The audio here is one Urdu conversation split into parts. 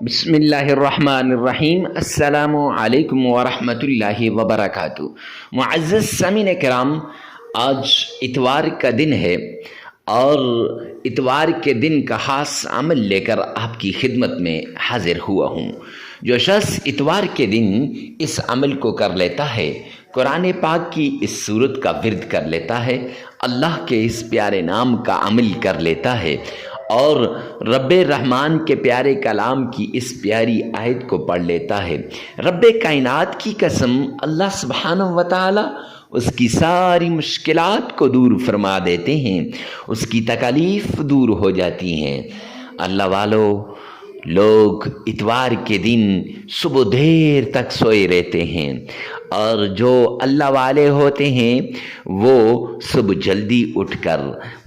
بسم اللہ الرحمن الرحیم۔ السلام علیکم ورحمۃ اللہ وبرکاتہ۔ معزز سامعین کرام، آج اتوار کا دن ہے اور اتوار کے دن کا خاص عمل لے کر آپ کی خدمت میں حاضر ہوا ہوں۔ جو شخص اتوار کے دن اس عمل کو کر لیتا ہے، قرآن پاک کی اس سورت کا ورد کر لیتا ہے، اللہ کے اس پیارے نام کا عمل کر لیتا ہے اور رب رحمان کے پیارے کلام کی اس پیاری آیت کو پڑھ لیتا ہے، رب کائنات کی قسم اللہ سبحانہ و تعالی اس کی ساری مشکلات کو دور فرما دیتے ہیں، اس کی تکالیف دور ہو جاتی ہیں۔ اللہ والو، لوگ اتوار کے دن صبح دیر تک سوئے رہتے ہیں اور جو اللہ والے ہوتے ہیں وہ صبح جلدی اٹھ کر،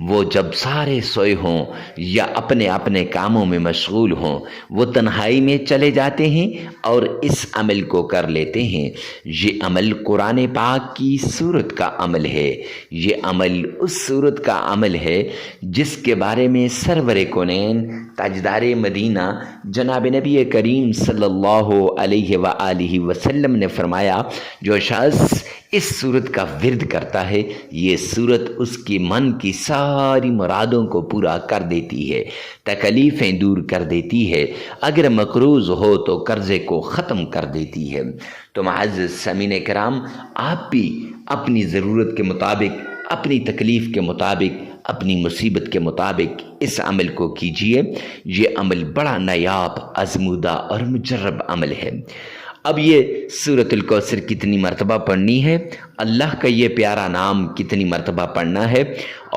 وہ جب سارے سوئے ہوں یا اپنے اپنے کاموں میں مشغول ہوں، وہ تنہائی میں چلے جاتے ہیں اور اس عمل کو کر لیتے ہیں۔ یہ عمل قرآن پاک کی سورت کا عمل ہے، یہ عمل اس سورت کا عمل ہے جس کے بارے میں سرور کونین تاجدار مدینہ جناب نبی کریم صلی اللہ علیہ وآلہ وسلم نے فرمایا، جو شخص اس سورت کا ورد کرتا ہے، یہ سورت اس کی من کی ساری مرادوں کو پورا کر دیتی ہے، تکلیفیں دور کر دیتی ہے، اگر مقروض ہو تو قرضے کو ختم کر دیتی ہے۔ تو معزز سامعین کرام، آپ بھی اپنی ضرورت کے مطابق، اپنی تکلیف کے مطابق، اپنی مصیبت کے مطابق اس عمل کو کیجئے۔ یہ عمل بڑا نایاب، آزمودہ اور مجرب عمل ہے۔ اب یہ سورۃ الکوثر کتنی مرتبہ پڑھنی ہے، اللہ کا یہ پیارا نام کتنی مرتبہ پڑھنا ہے،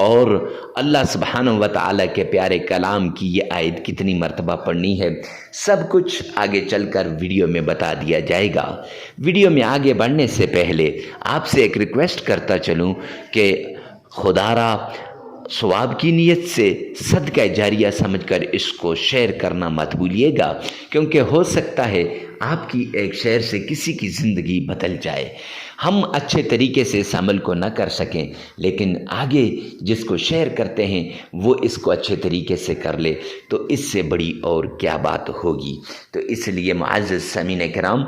اور اللہ سبحانہ و تعالیٰ کے پیارے کلام کی یہ آیت کتنی مرتبہ پڑھنی ہے، سب کچھ آگے چل کر ویڈیو میں بتا دیا جائے گا۔ ویڈیو میں آگے بڑھنے سے پہلے آپ سے ایک ریکویسٹ کرتا چلوں کہ خدا را ثواب کی نیت سے صدقہ جاریہ سمجھ کر اس کو شیئر کرنا مت بھولیے گا، کیونکہ ہو سکتا ہے آپ کی ایک شیئر سے کسی کی زندگی بدل جائے۔ ہم اچھے طریقے سے اس عمل کو نہ کر سکیں، لیکن آگے جس کو شیئر کرتے ہیں وہ اس کو اچھے طریقے سے کر لے تو اس سے بڑی اور کیا بات ہوگی۔ تو اس لیے معزز سامعین کرام،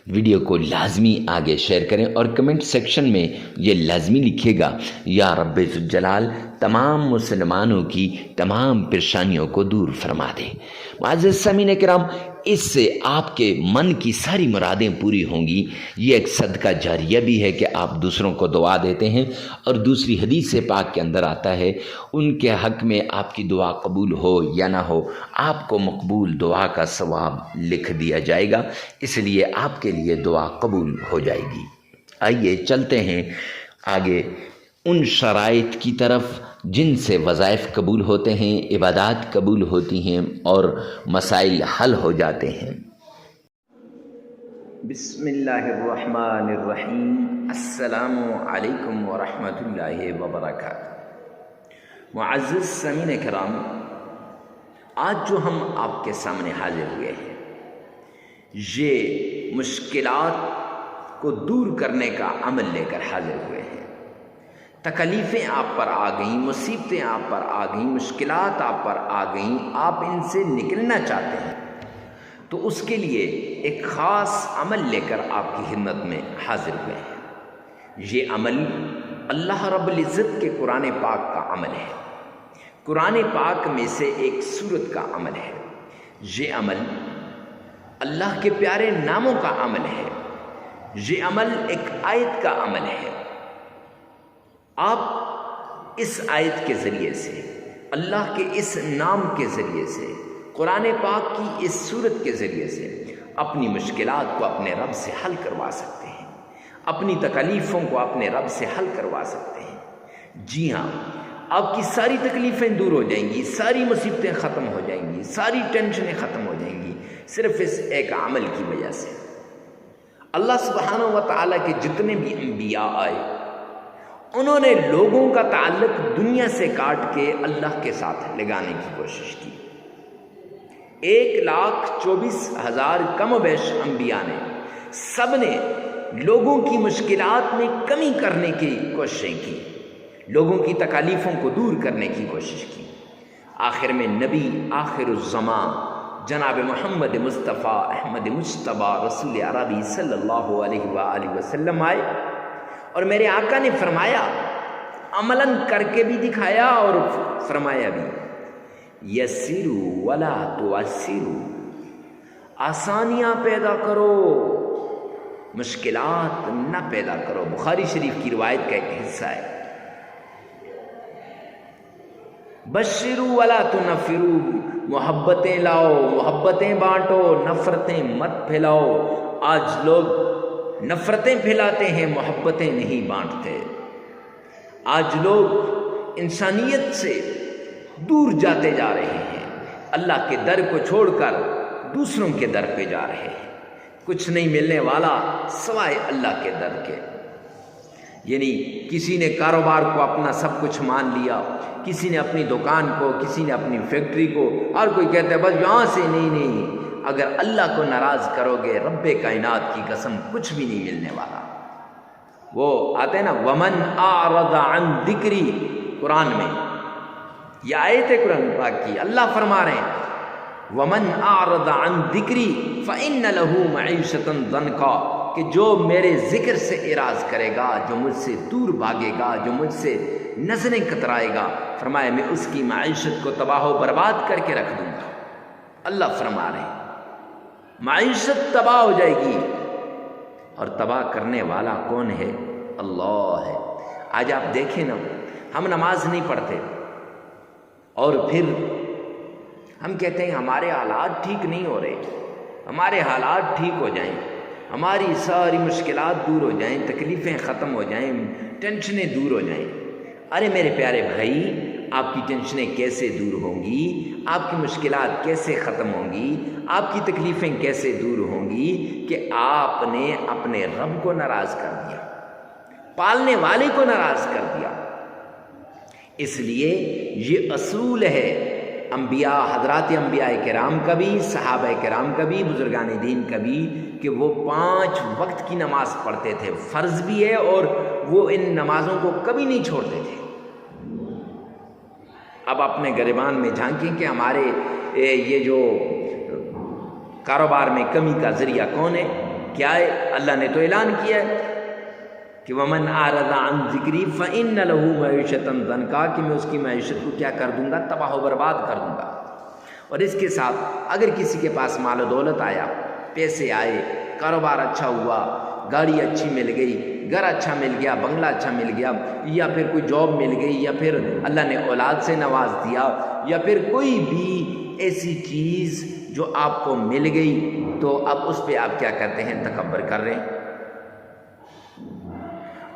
ویڈیو کو لازمی آگے شیئر کریں اور کمنٹ سیکشن میں یہ لازمی لکھیے گا، یا رب ذوالجلال تمام مسلمانوں کی تمام پریشانیوں کو دور فرما دے۔ معزز سامعین کرام، اس سے آپ کے من کی ساری مرادیں پوری ہوں گی۔ یہ ایک صدقہ جاریہ بھی ہے کہ آپ دوسروں کو دعا دیتے ہیں، اور دوسری حدیث پاک کے اندر آتا ہے ان کے حق میں آپ کی دعا قبول ہو یا نہ ہو، آپ کو مقبول دعا کا ثواب لکھ دیا جائے گا، اس لیے آپ کے لیے دعا قبول ہو جائے گی۔ آئیے چلتے ہیں آگے ان شرائط کی طرف جن سے وظائف قبول ہوتے ہیں، عبادات قبول ہوتی ہیں اور مسائل حل ہو جاتے ہیں۔ بسم اللہ الرحمن الرحیم۔ السلام علیکم ورحمۃ اللہ وبرکاتہ۔ معزز سامعین کرام، آج جو ہم آپ کے سامنے حاضر ہوئے ہیں، یہ مشکلات کو دور کرنے کا عمل لے کر حاضر ہوئے ہیں۔ تکلیفیں آپ پر آ گئیں، مصیبتیں آپ پر آ گئیں، مشکلات آپ پر آ گئیں، آپ ان سے نکلنا چاہتے ہیں، تو اس کے لیے ایک خاص عمل لے کر آپ کی خدمت میں حاضر ہوئے ہیں۔ یہ عمل اللہ رب العزت کے قرآن پاک کا عمل ہے، قرآن پاک میں سے ایک سورت کا عمل ہے۔ یہ عمل اللہ کے پیارے ناموں کا عمل ہے، یہ عمل ایک آیت کا عمل ہے۔ آپ اس آیت کے ذریعے سے، اللہ کے اس نام کے ذریعے سے، قرآن پاک کی اس سورت کے ذریعے سے اپنی مشکلات کو اپنے رب سے حل کروا سکتے ہیں، اپنی تکلیفوں کو اپنے رب سے حل کروا سکتے ہیں۔ جی ہاں، آپ کی ساری تکلیفیں دور ہو جائیں گی، ساری مصیبتیں ختم ہو جائیں گی، ساری ٹینشنیں ختم ہو جائیں گی، صرف اس ایک عمل کی وجہ سے۔ اللہ سبحانہ و تعالیٰ کے جتنے بھی انبیاء آئے، انہوں نے لوگوں کا تعلق دنیا سے کاٹ کے اللہ کے ساتھ لگانے کی کوشش کی۔ 1,24,000 کم و بیش انبیاء نے، سب نے لوگوں کی مشکلات میں کمی کرنے کی کوششیں کی، لوگوں کی تکالیفوں کو دور کرنے کی کوشش کی۔ آخر میں نبی آخر الزمان جناب محمد مصطفیٰ احمد مجتبی رسول عربی صلی اللہ علیہ وآلہ وسلم آئے، اور میرے آقا نے فرمایا، عملاً کر کے بھی دکھایا اور فرمایا بھی، یسروا ولا تعسروا، آسانیاں پیدا کرو، مشکلات نہ پیدا کرو۔ بخاری شریف کی روایت کا ایک حصہ ہے، بشروا ولا تنفروا، محبتیں لاؤ، محبتیں بانٹو، نفرتیں مت پھیلاؤ۔ آج لوگ نفرتیں پھیلاتے ہیں، محبتیں نہیں بانٹتے۔ آج لوگ انسانیت سے دور جاتے جا رہے ہیں، اللہ کے در کو چھوڑ کر دوسروں کے در پہ جا رہے ہیں۔ کچھ نہیں ملنے والا سوائے اللہ کے در کے۔ یعنی کسی نے کاروبار کو اپنا سب کچھ مان لیا، کسی نے اپنی دکان کو، کسی نے اپنی فیکٹری کو، اور کوئی کہتا ہے بس یہاں سے نہیں۔ اگر اللہ کو ناراض کرو گے، رب کائنات کی قسم کچھ بھی نہیں ملنے والا۔ وہ آتے ہیں نا، ومن اعرض عن ذکری، قرآن میں یہ آیت ہے قرآن پاک کی، اللہ فرما رہے ہیں ومن اعرض عن ذکری فإن له معیشۃ ضنکا، کہ جو میرے ذکر سے اعراض کرے گا، جو مجھ سے دور بھاگے گا، جو مجھ سے نظریں کترائے گا، فرمایا میں اس کی معیشت کو تباہ و برباد کر کے رکھ دوں گا۔ اللہ فرما رہے ہیں معیشت تباہ ہو جائے گی، اور تباہ کرنے والا کون ہے؟ اللہ ہے۔ آج آپ دیکھیں نا، ہم نماز نہیں پڑھتے اور پھر ہم کہتے ہیں ہمارے حالات ٹھیک نہیں ہو رہے، ہمارے حالات ٹھیک ہو جائیں، ہماری ساری مشکلات دور ہو جائیں، تکلیفیں ختم ہو جائیں، ٹینشنیں دور ہو جائیں۔ ارے میرے پیارے بھائی، آپ کی ٹینشنیں کیسے دور ہوں گی؟ آپ کی مشکلات کیسے ختم ہوں گی؟ آپ کی تکلیفیں کیسے دور ہوں گی کہ آپ نے اپنے رب کو ناراض کر دیا، پالنے والے کو ناراض کر دیا۔ اس لیے یہ اصول ہے انبیاء، حضرات انبیاء کرام کا بھی، صحابہ کرام کا بھی، بزرگان دین کا بھی، کہ وہ 5 وقت کی نماز پڑھتے تھے، فرض بھی ہے، اور وہ ان نمازوں کو کبھی نہیں چھوڑتے تھے۔ اب اپنے گریبان میں جھانکیں کہ ہمارے یہ جو کاروبار میں کمی کا ذریعہ کون ہے؟ کیا ہے؟ اللہ نے تو اعلان کیا ہے کہ ومن اعرض عن ذکری فإن له معیشۃ ضنکا، کہ میں اس کی معیشت کو کیا کر دوں گا؟ تباہ و برباد کر دوں گا۔ اور اس کے ساتھ اگر کسی کے پاس مال و دولت آیا، پیسے آئے، کاروبار اچھا ہوا، گاڑی اچھی مل گئی، گھر اچھا مل گیا، بنگلہ اچھا مل گیا، یا پھر کوئی جاب مل گئی، یا پھر اللہ نے اولاد سے نواز دیا، یا پھر کوئی بھی ایسی چیز جو آپ کو مل گئی، تو اب اس پہ آپ کیا کرتے ہیں؟ تکبر کر رہے ہیں۔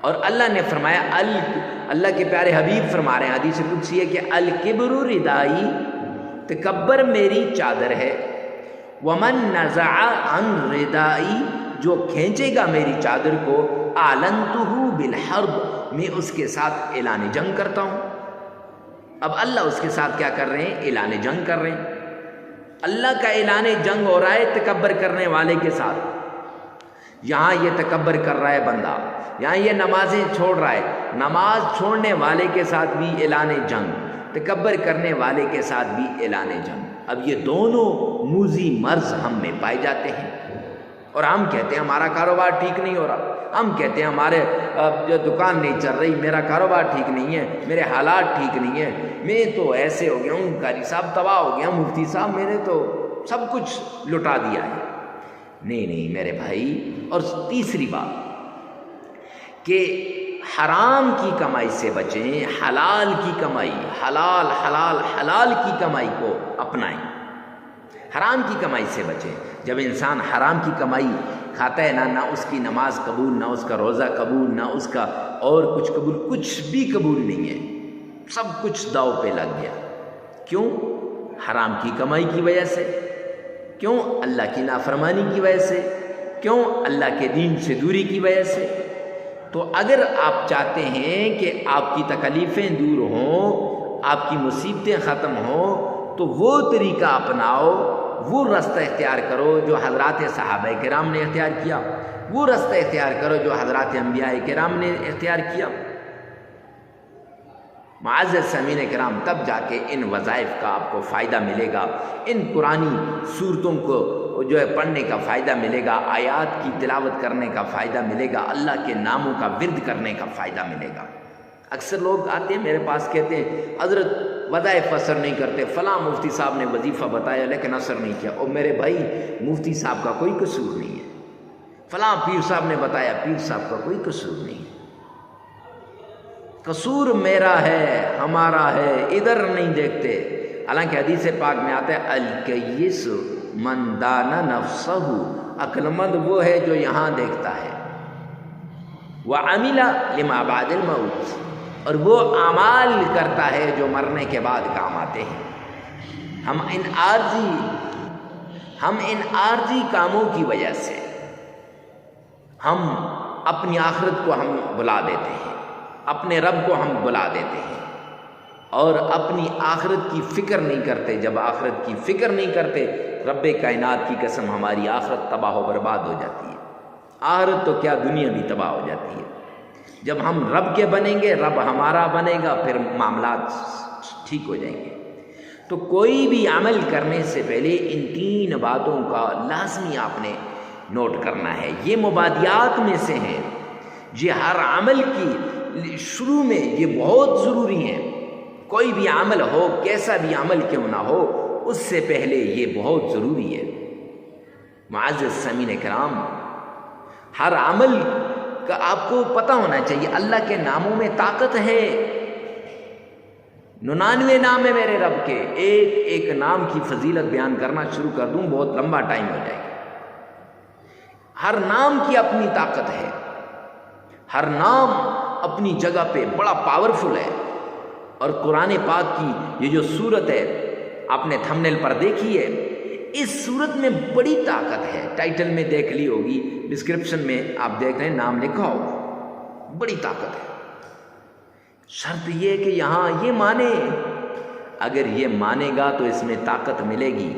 اور اللہ نے فرمایا، اللہ کے پیارے حبیب فرما رہے ہیں، حدیث قدسی ہے کہ الکبر ردائی، تکبر میری چادر ہے، ومن نزع عن ردائی، جو کھینچے گا میری چادر کو، اعلنتہ بالحرب، میں اس کے ساتھ اعلان جنگ کرتا ہوں۔ اب اللہ اس کے ساتھ کیا کر رہے ہیں؟ اعلان جنگ کر رہے ہیں۔ اللہ کا اعلان جنگ ہو رہا ہے تکبر کرنے والے کے ساتھ۔ یہاں یہ تکبر کر رہا ہے بندہ، یہاں یہ نمازیں چھوڑ رہا ہے، نماز چھوڑنے والے کے ساتھ بھی اعلان جنگ، تکبر کرنے والے کے ساتھ بھی اعلان جنگ۔ اب یہ دونوں موذی مرض ہم میں پائے جاتے ہیں، اور ہم کہتے ہیں ہمارا کاروبار ٹھیک نہیں ہو رہا، ہم کہتے ہیں ہمارے جو دکان نہیں چل رہی، میرا کاروبار ٹھیک نہیں ہے، میرے حالات ٹھیک نہیں ہیں، میں تو ایسے ہو گیا ہوں، قاری صاحب تباہ ہو گیا، مفتی صاحب میں نے تو سب کچھ لٹا دیا ہے۔ نہیں نہیں میرے بھائی۔ اور تیسری بات کہ حرام کی کمائی سے بچیں، حلال کی کمائی، حلال حلال حلال کی کمائی کو اپنائیں، حرام کی کمائی سے بچیں۔ جب انسان حرام کی کمائی کھاتا ہے نہ اس کی نماز قبول، نہ اس کا روزہ قبول، نہ اس کا اور کچھ قبول، کچھ بھی قبول نہیں ہے، سب کچھ داؤ پہ لگ گیا۔ کیوں؟ حرام کی کمائی کی وجہ سے۔ کیوں؟ اللہ کی نافرمانی کی وجہ سے۔ کیوں؟ اللہ کے دین سے دوری کی وجہ سے۔ تو اگر آپ چاہتے ہیں کہ آپ کی تکلیفیں دور ہوں، آپ کی مصیبتیں ختم ہوں، تو وہ طریقہ اپناؤ، وہ رستہ اختیار کرو جو حضرات صحابہ کرام نے اختیار کیا، وہ رستہ اختیار کرو جو حضرات انبیاء کرام نے اختیار کیا۔ معزز سامعین کرام، تب جا کے ان وظائف کا آپ کو فائدہ ملے گا، ان قرآنی صورتوں کو جو ہے پڑھنے کا فائدہ ملے گا، آیات کی تلاوت کرنے کا فائدہ ملے گا، اللہ کے ناموں کا ورد کرنے کا فائدہ ملے گا۔ اکثر لوگ آتے ہیں میرے پاس، کہتے ہیں حضرت وظائف اثر نہیں کرتے، فلاں مفتی صاحب نے وظیفہ بتایا لیکن اثر نہیں کیا۔ اور میرے بھائی، مفتی صاحب کا کوئی قصور نہیں ہے، فلاں پیر صاحب نے بتایا، پیر صاحب کا کوئی قصور نہیں ہے، قصور میرا ہے، ہمارا ہے، ادھر نہیں دیکھتے۔ حالانکہ حدیث پاک میں آتا ہے الکیس من دان نفسہ، عقل مند وہ ہے جو یہاں دیکھتا ہے، وعمل لما بعد الموت، اور وہ اعمال کرتا ہے جو مرنے کے بعد کام آتے ہیں۔ ہم ان عارضی کاموں کی وجہ سے ہم اپنی آخرت کو ہم بلا دیتے ہیں، اپنے رب کو ہم بلا دیتے ہیں، اور اپنی آخرت کی فکر نہیں کرتے۔ جب آخرت کی فکر نہیں کرتے، رب کائنات کی قسم ہماری آخرت تباہ و برباد ہو جاتی ہے۔ آخرت تو کیا، دنیا بھی تباہ ہو جاتی ہے۔ جب ہم رب کے بنیں گے، رب ہمارا بنے گا، پھر معاملات ٹھیک ہو جائیں گے۔ تو کوئی بھی عمل کرنے سے پہلے ان تین باتوں کا لازمی آپ نے نوٹ کرنا ہے۔ یہ مبادیات میں سے ہیں، یہ ہر عمل کی شروع میں یہ بہت ضروری ہیں۔ کوئی بھی عمل ہو، کیسا بھی عمل کیوں نہ ہو، اس سے پہلے یہ بہت ضروری ہے۔ معزز سامعین کرام، ہر عمل کا آپ کو پتہ ہونا چاہیے، اللہ کے ناموں میں طاقت ہے۔ 99 نام ہے میرے رب کے، ایک ایک نام کی فضیلت بیان کرنا شروع کر دوں بہت لمبا ٹائم ہو جائے گا۔ ہر نام کی اپنی طاقت ہے، ہر نام اپنی جگہ پہ بڑا پاورفل ہے۔ اور قرآن پاک کی یہ جو صورت ہے، آپ نے تھمبنیل پر دیکھی ہے، اس صورت میں بڑی طاقت ہے۔ ٹائٹل میں دیکھ لی ہوگی، ڈسکرپشن میں آپ دیکھ رہے ہیں نام لکھا ہوگا، بڑی طاقت ہے۔ شرط یہ ہے کہ یہاں یہ مانے، اگر یہ مانے گا تو اس میں طاقت ملے گی،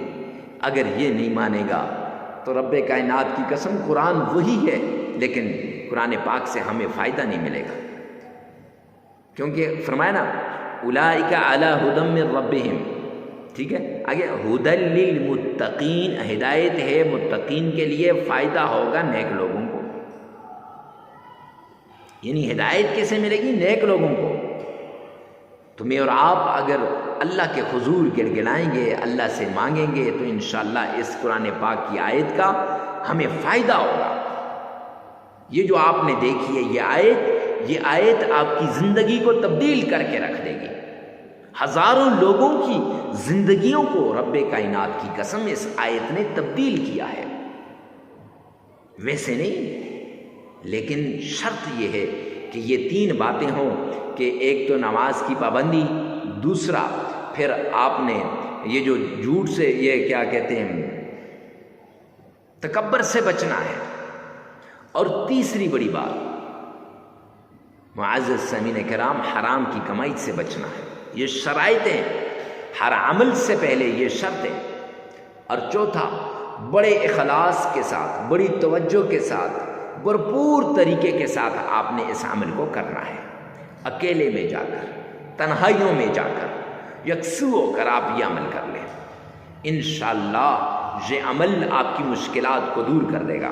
اگر یہ نہیں مانے گا تو رب کائنات کی قسم قرآن وہی ہے لیکن قرآن پاک سے ہمیں فائدہ نہیں ملے گا۔ کیونکہ فرمایا نا اولئک علی ھدی من ربہم، ٹھیک ہے، آگے ھدی للمتقین، ہدایت ہے متقین کے لیے، فائدہ ہوگا نیک لوگوں کو۔ یعنی ہدایت کیسے ملے گی؟ نیک لوگوں کو۔ تمہیں اور آپ اگر اللہ کے حضور گڑگڑائیں گے، اللہ سے مانگیں گے، تو انشاءاللہ اس قرآن پاک کی آیت کا ہمیں فائدہ ہوگا۔ یہ جو آپ نے دیکھی ہے یہ آیت آپ کی زندگی کو تبدیل کر کے رکھ دے گی۔ ہزاروں لوگوں کی زندگیوں کو رب کائنات کی قسم اس آیت نے تبدیل کیا ہے۔ ویسے نہیں، لیکن شرط یہ ہے کہ یہ تین باتیں ہوں کہ ایک تو نماز کی پابندی، دوسرا پھر آپ نے یہ جو جھوٹ سے، یہ کیا کہتے ہیں، تکبر سے بچنا ہے، اور تیسری بڑی بات معزز سامعین کرام، حرام کی کمائی سے بچنا ہے۔ یہ شرائطیں ہر عمل سے پہلے یہ شرط ہے۔ اور چوتھا، بڑے اخلاص کے ساتھ، بڑی توجہ کے ساتھ، بھرپور طریقے کے ساتھ آپ نے اس عمل کو کرنا ہے۔ اکیلے میں جا کر، تنہائیوں میں جا کر، یکسو ہو کر آپ یہ عمل کر لیں، انشاءاللہ یہ عمل آپ کی مشکلات کو دور کر دے گا،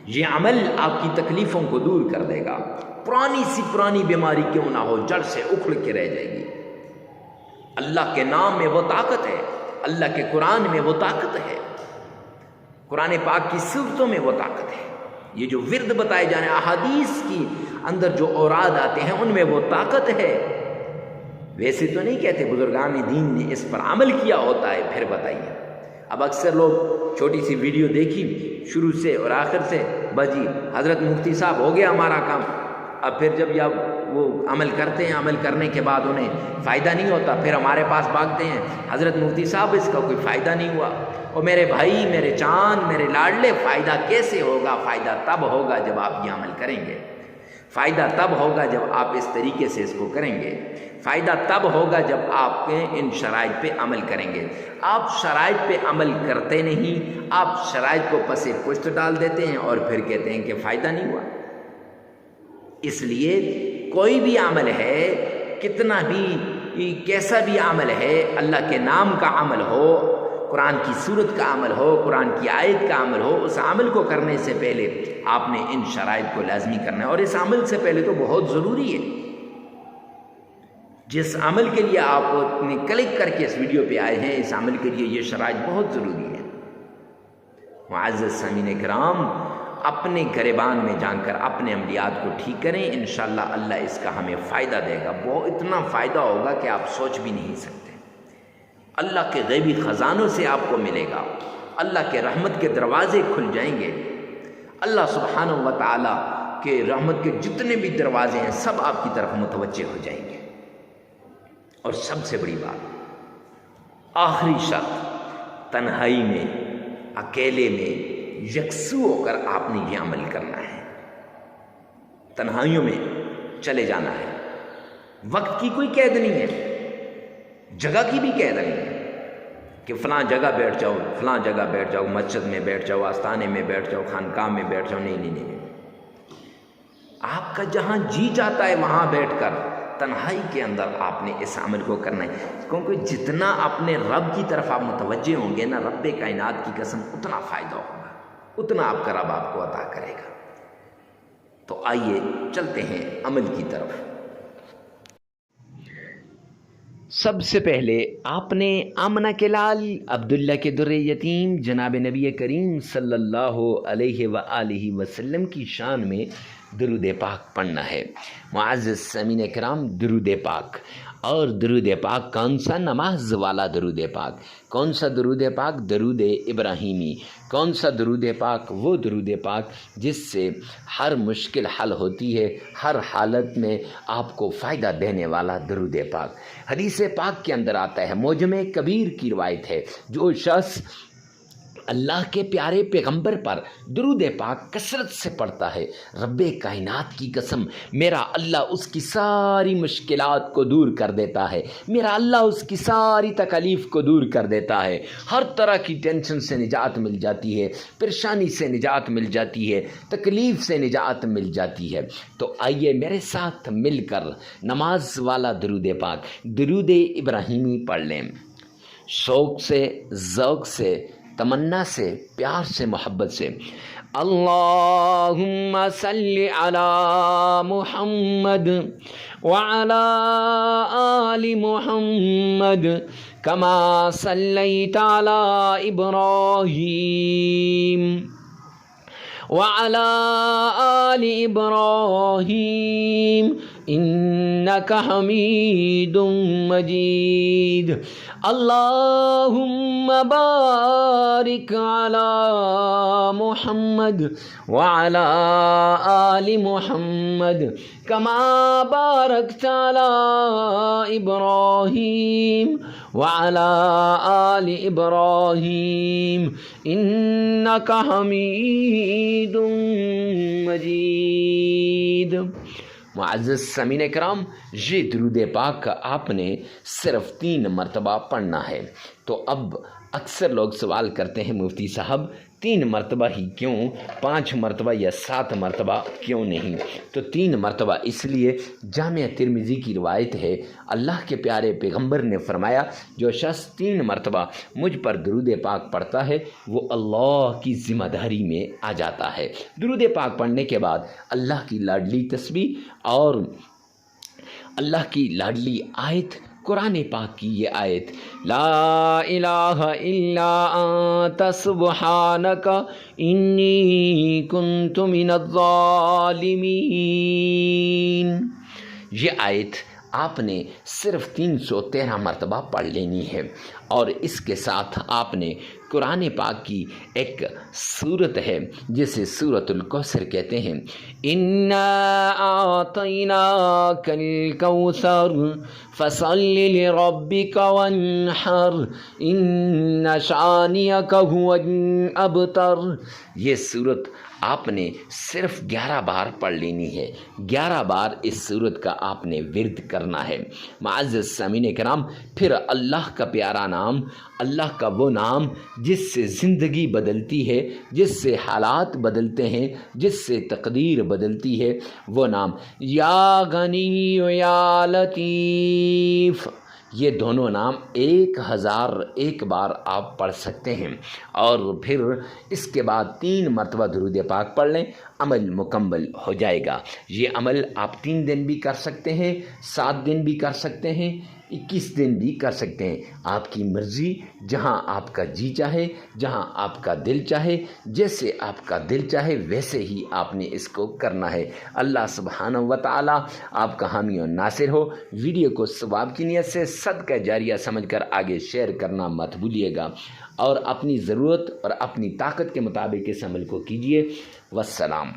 یہ عمل آپ کی تکلیفوں کو دور کر دے گا۔ پرانی سی پرانی بیماری کیوں نہ ہو، جڑ سے اکھڑ کے رہ جائے گی۔ اللہ کے نام میں وہ طاقت ہے، اللہ کے قرآن میں وہ طاقت ہے، قرآن پاک کی صورتوں میں وہ طاقت ہے۔ یہ جو ورد بتائے جانے، احادیث کی اندر جو اوراد آتے ہیں، ان میں وہ طاقت ہے۔ ویسے تو نہیں کہتے، بزرگان دین نے اس پر عمل کیا ہوتا ہے، پھر بتائیے۔ اب اکثر لوگ چھوٹی سی ویڈیو دیکھی شروع سے اور آخر سے، بس جی حضرت مفتی صاحب ہو گیا ہمارا کام۔ اب پھر جب وہ عمل کرتے ہیں، عمل کرنے کے بعد انہیں فائدہ نہیں ہوتا، پھر ہمارے پاس بھاگتے ہیں، حضرت مفتی صاحب اس کا کوئی فائدہ نہیں ہوا۔ اور میرے بھائی، میرے چاند، میرے لاڈلے، فائدہ کیسے ہوگا؟ فائدہ تب ہوگا جب آپ یہ عمل کریں گے، فائدہ تب ہوگا جب آپ اس طریقے سے اس کو کریں گے، فائدہ تب ہوگا جب آپ ان شرائط پہ عمل کریں گے۔ آپ شرائط پہ عمل کرتے نہیں، آپ شرائط کو پس پشت ڈال دیتے ہیں اور پھر کہتے ہیں کہ فائدہ نہیں ہوا۔ اس لیے کوئی بھی عمل ہے کتنا بھی کیسا بھی عمل ہے، اللہ کے نام کا عمل ہو، قرآن کی سورت کا عمل ہو، قرآن کی آیت کا عمل ہو، اس عمل کو کرنے سے پہلے آپ نے ان شرائط کو لازمی کرنا ہے۔ اور اس عمل سے پہلے تو بہت ضروری ہے، جس عمل کے لیے آپ نے کلک کر کے اس ویڈیو پہ آئے ہیں، اس عمل کے لیے یہ شرائط بہت ضروری ہے۔ معزز سامعین کرام، اپنے گریبان میں جان کر اپنے عملیات کو ٹھیک کریں، انشاءاللہ اللہ اس کا ہمیں فائدہ دے گا، بہت اتنا فائدہ ہوگا کہ آپ سوچ بھی نہیں سکتے۔ اللہ کے غیبی خزانوں سے آپ کو ملے گا، اللہ کے رحمت کے دروازے کھل جائیں گے، اللہ سبحانہ و تعالیٰ کے رحمت کے جتنے بھی دروازے ہیں سب آپ کی طرف متوجہ ہو جائیں گے۔ اور سب سے بڑی بات، آخری شرط، تنہائی میں، اکیلے میں یکسو ہو کر آپ نے یہ عمل کرنا ہے، تنہائیوں میں چلے جانا ہے۔ وقت کی کوئی قید نہیں ہے، جگہ کی بھی قید نہیں ہے کہ فلاں جگہ بیٹھ جاؤ، فلاں جگہ بیٹھ جاؤ، مسجد میں بیٹھ جاؤ، آستانے میں بیٹھ جاؤ، خانقاہ میں بیٹھ جاؤ، نہیں نہیں نہیں، آپ کا جہاں جی چاہتا ہے وہاں بیٹھ کر تنہائی کے اندر آپ نے اس عمل کو کرنا ہے، کیونکہ جتنا اپنے رب کی طرف آپ متوجہ ہوں گے نا، رب کائنات کی قسم اتنا فائدہ ہوگا، اتنا آپ کا رب آپ کو عطا کرے گا۔ تو آئیے چلتے ہیں عمل کی طرف۔ سب سے پہلے آپ نے آمنہ کے لال عبداللہ کے در یتیم جناب نبی کریم صلی اللہ علیہ وآلہ وسلم کی شان میں درود پاک پڑھنا ہے۔ معزز سامعین کرام، درود پاک، اور درود پاک کون سا؟ نماز والا درود پاک۔ کون سا درود پاک؟ درود ابراہیمی۔ کون سا درود پاک؟ وہ درود پاک جس سے ہر مشکل حل ہوتی ہے، ہر حالت میں آپ کو فائدہ دینے والا درود پاک۔ حدیث پاک کے اندر آتا ہے، معجم کبیر کی روایت ہے، جو شخص اللہ کے پیارے پیغمبر پر درود پاک کثرت سے پڑھتا ہے، رب کائنات کی قسم میرا اللہ اس کی ساری مشکلات کو دور کر دیتا ہے، میرا اللہ اس کی ساری تکلیف کو دور کر دیتا ہے، ہر طرح کی ٹینشن سے نجات مل جاتی ہے، پریشانی سے نجات مل جاتی ہے، تکلیف سے نجات مل جاتی ہے۔ تو آئیے میرے ساتھ مل کر نماز والا درود پاک، درود ابراہیمی پڑھ لیں، شوق سے، ذوق سے، تمنا سے، پیار سے، محبت سے۔ اللہم صلی علی محمد وعلی آل محمد کما صلیت علی ابراہیم وعلی آل ابراہیم انک حمید مجید۔ اللہم بارک علی محمد وعلی آل محمد کما بارکت علی ابراہیم وعلی آل ابراہیم انک حمید مجید۔ معزز سامعین کرام، یہ درود پاک آپ نے صرف 3 مرتبہ پڑھنا ہے۔ تو اب اکثر لوگ سوال کرتے ہیں، مفتی صاحب 3 مرتبہ ہی کیوں، 5 مرتبہ یا 7 مرتبہ کیوں نہیں؟ تو 3 مرتبہ اس لیے، جامع ترمذی کی روایت ہے، اللہ کے پیارے پیغمبر نے فرمایا، جو شخص 3 مرتبہ مجھ پر درود پاک پڑھتا ہے وہ اللہ کی ذمہ داری میں آ جاتا ہے۔ درود پاک پڑھنے کے بعد اللہ کی لاڈلی تسبیح اور اللہ کی لاڈلی آیت، قرآن پاک کی یہ آیت، لا الہ الا انت سبحانک انی کنت من الظالمین، یہ آیت آپ نے صرف 313 مرتبہ پڑھ لینی ہے۔ اور اس کے ساتھ آپ نے قرآن پاک کی ایک سورت ہے جسے سورۃ الکوثر کہتے ہیں، انا اعطیناک الکوثر فصل لربک وانحر ان شانئک هو الابتر۔ یہ سورت آپ نے صرف 11 بار پڑھ لینی ہے، 11 بار اس سورت کا آپ نے ورد کرنا ہے۔ معزز سامعین کرام، پھر اللہ کا پیارا نام اللہ کا وہ نام جس سے زندگی بدلتی ہے، جس سے حالات بدلتے ہیں، جس سے تقدیر بدلتی ہے، وہ نام یا غنی یا لطیف، یہ دونوں نام 1001 بار آپ پڑھ سکتے ہیں، اور پھر اس کے بعد 3 مرتبہ درود پاک پڑھ لیں، عمل مکمل ہو جائے گا۔ یہ عمل آپ 3 دن بھی کر سکتے ہیں، 7 دن بھی کر سکتے ہیں، 21 دن بھی کر سکتے ہیں، آپ کی مرضی، جہاں آپ کا جی چاہے، جہاں آپ کا دل چاہے، جیسے آپ کا دل چاہے ویسے ہی آپ نے اس کو کرنا ہے۔ اللہ سبحانہ و تعالی آپ کا حامی و ناصر ہو۔ ویڈیو کو ثواب کی نیت سے صدقہ جاریہ سمجھ کر آگے شیئر کرنا مت بھولیے گا، اور اپنی ضرورت اور اپنی طاقت کے مطابق اس عمل کو کیجیے۔ والسلام۔